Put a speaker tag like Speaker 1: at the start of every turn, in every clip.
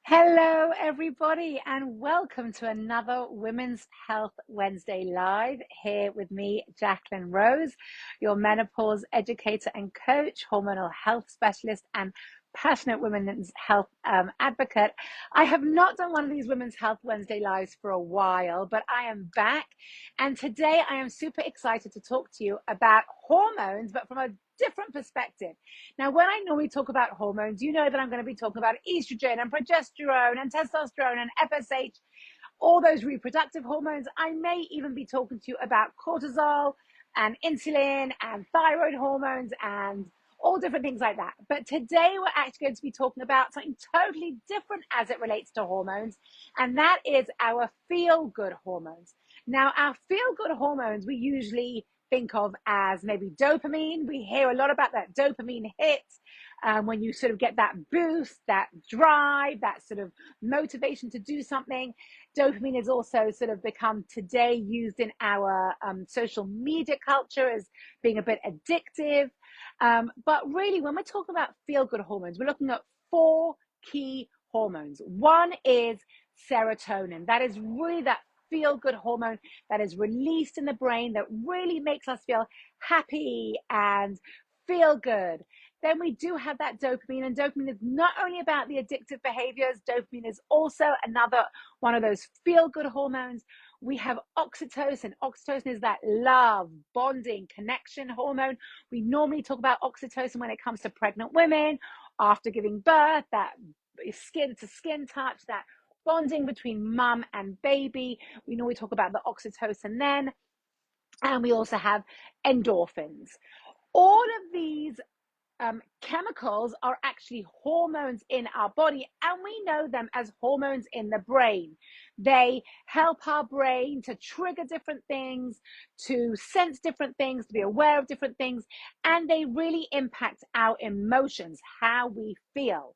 Speaker 1: Hello, everybody, and welcome to another Women's Health Wednesday Live here with me, Jacqueline Rose, your menopause educator and coach, hormonal health specialist, and passionate women's health advocate. I have not done one of these Women's Health Wednesday Lives for a while, but I am back. And today I am super excited to talk to you about hormones, but from a different perspective. Now, when I normally talk about hormones, you know that I'm going to be talking about estrogen and progesterone and testosterone and FSH, all those reproductive hormones. I may even be talking to you about cortisol and insulin and thyroid hormones and all different things like that. But today we're actually going to be talking about something totally different as it relates to hormones, and that is our feel-good hormones. Now, our feel-good hormones, we usually think of as maybe dopamine. We hear a lot about that dopamine hit when you sort of get that boost, that drive, that sort of motivation to do something. Dopamine has also sort of become today used in our social media culture as being a bit addictive. But really, when we're talking about feel-good hormones, we're looking at four key hormones. One is serotonin. That is really that feel-good hormone that is released in the brain that really makes us feel happy and feel good. Then we do have that dopamine, and dopamine is not only about the addictive behaviors, dopamine is also another one of those feel-good hormones. We have oxytocin. Oxytocin is that love, bonding, connection hormone. We normally talk about oxytocin when it comes to pregnant women, after giving birth, that skin to skin touch, that bonding between mum and baby. We normally talk about the oxytocin then. And we also have endorphins. All of these chemicals are actually hormones in our body, and we know them as hormones in the brain. They help our brain to trigger different things, to sense different things, to be aware of different things, and they really impact our emotions, how we feel.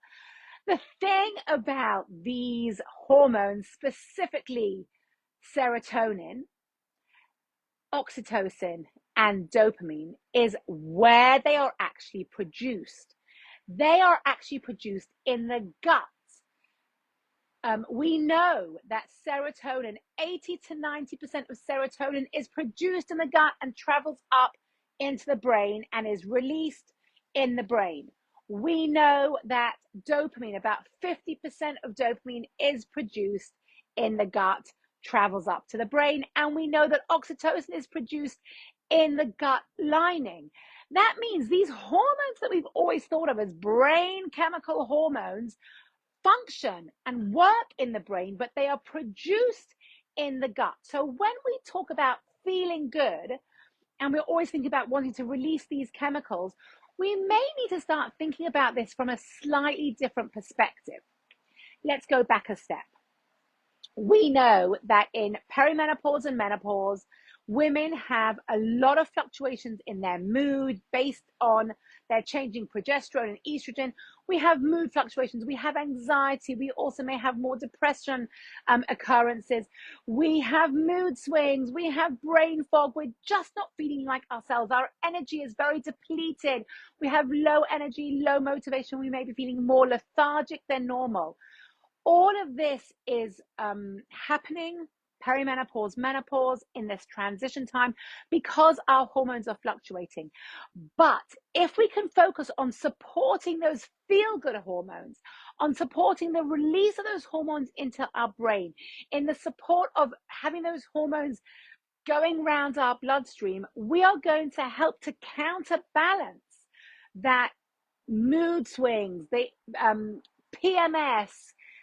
Speaker 1: The thing about these hormones, specifically serotonin, oxytocin, and dopamine, is where they are actually produced. They are actually produced in the gut. We know that serotonin, 80 to 90% of serotonin is produced in the gut and travels up into the brain and is released in the brain. We know that dopamine, about 50% of dopamine is produced in the gut, travels up to the brain. And we know that oxytocin is produced in the gut lining. That means these hormones that we've always thought of as brain chemical hormones function and work in the brain, but they are produced in the gut. So when we talk about feeling good, and we're always thinking about wanting to release these chemicals, we may need to start thinking about this from a slightly different perspective. Let's go back a step. We know that in perimenopause and menopause, women have a lot of fluctuations in their mood based on their changing progesterone and estrogen. We have mood fluctuations, we have anxiety, we also may have more depression occurrences. We have mood swings, we have brain fog, we're just not feeling like ourselves. Our energy is very depleted. We have low energy, low motivation. We may be feeling more lethargic than normal. All of this is happening perimenopause, menopause, in this transition time, because our hormones are fluctuating. But if we can focus on supporting those feel-good hormones, on supporting the release of those hormones into our brain, in the support of having those hormones going around our bloodstream, we are going to help to counterbalance that mood swings, the PMS,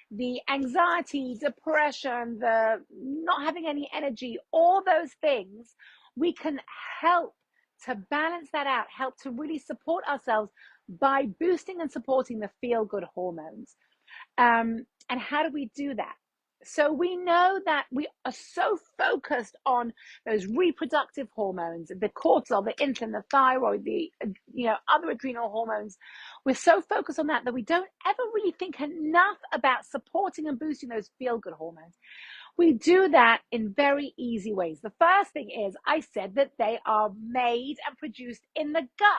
Speaker 1: the anxiety, depression, the not having any energy, all those things. We can help to balance that out, help to really support ourselves by boosting and supporting the feel-good hormones. And how do we do that? So we know that we are so focused on those reproductive hormones, the cortisol, the insulin, the thyroid, the other adrenal hormones. We're so focused on that we don't ever really think enough about supporting and boosting those feel-good hormones. We do that in very easy ways. The first thing is, I said that they are made and produced in the gut.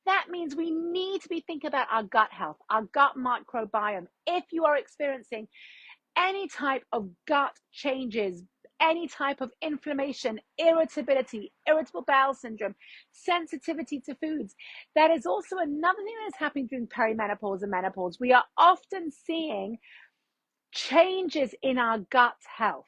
Speaker 1: That means we need to be thinking about our gut health, our gut microbiome. If you are experiencing any type of gut changes, any type of inflammation, irritability, irritable bowel syndrome, sensitivity to foods, that is also another thing that's happening during perimenopause and menopause. We are often seeing changes in our gut health.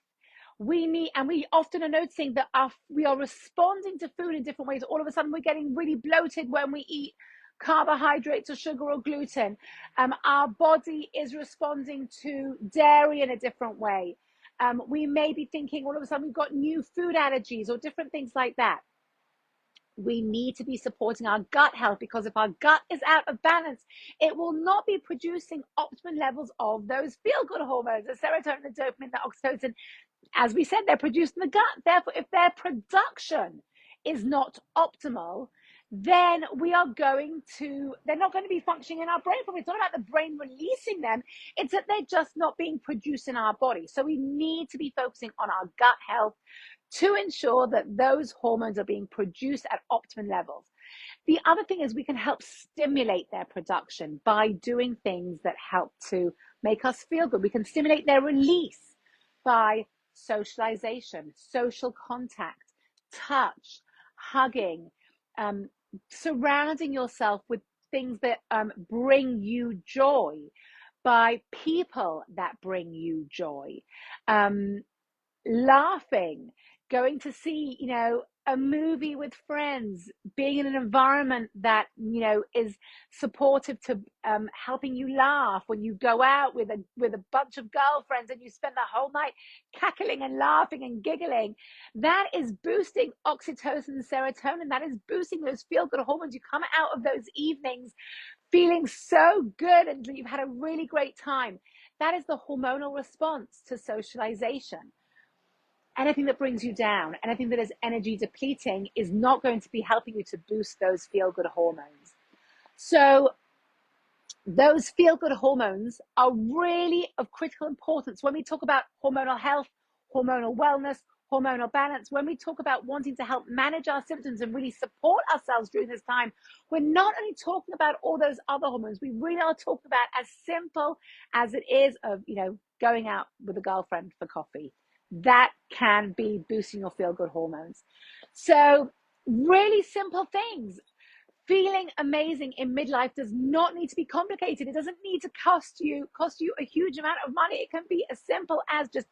Speaker 1: We often are noticing that we are responding to food in different ways. All of a sudden, we're getting really bloated when we eat carbohydrates or sugar or gluten. Our body is responding to dairy in a different way. We may be thinking all of a sudden we've got new food allergies or different things like that. We need to be supporting our gut health, because if our gut is out of balance, it will not be producing optimum levels of those feel-good hormones, the serotonin, the dopamine, the oxytocin. As we said, they're produced in the gut. Therefore, if their production is not optimal, then they're not going to be functioning in our brain. It's not about the brain releasing them. It's that they're just not being produced in our body. So we need to be focusing on our gut health to ensure that those hormones are being produced at optimum levels. The other thing is we can help stimulate their production by doing things that help to make us feel good. We can stimulate their release by socialization, social contact, touch, hugging, surrounding yourself with things that bring you joy, by people that bring you joy, laughing, going to see, a movie with friends, being in an environment that, is supportive to helping you laugh. When you go out with a bunch of girlfriends and you spend the whole night cackling and laughing and giggling, that is boosting oxytocin and serotonin. That is boosting those feel-good hormones. You come out of those evenings feeling so good and you've had a really great time. That is the hormonal response to socialization. Anything that brings you down, anything that is energy depleting, is not going to be helping you to boost those feel-good hormones. So those feel-good hormones are really of critical importance when we talk about hormonal health, hormonal wellness, hormonal balance. When we talk about wanting to help manage our symptoms and really support ourselves during this time, we're not only talking about all those other hormones. We really are talking about as simple as it is of, going out with a girlfriend for coffee. That can be boosting your feel-good hormones. So really simple things. Feeling amazing in midlife does not need to be complicated. It doesn't need to cost you a huge amount of money. It can be as simple as just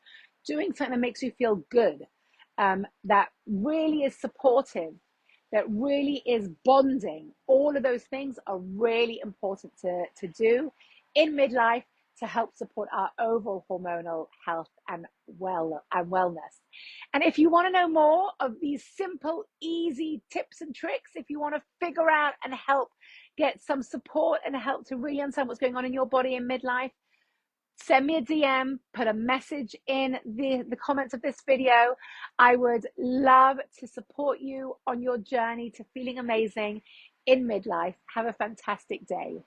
Speaker 1: doing something that makes you feel good, that really is supportive, that really is bonding. All of those things are really important to do in midlife to help support our overall hormonal health and wellness. And if you want to know more of these simple, easy tips and tricks, if you want to figure out and help get some support and help to really understand what's going on in your body in midlife, send me a DM, put a message in the comments of this video. I would love to support you on your journey to feeling amazing in midlife. Have a fantastic day.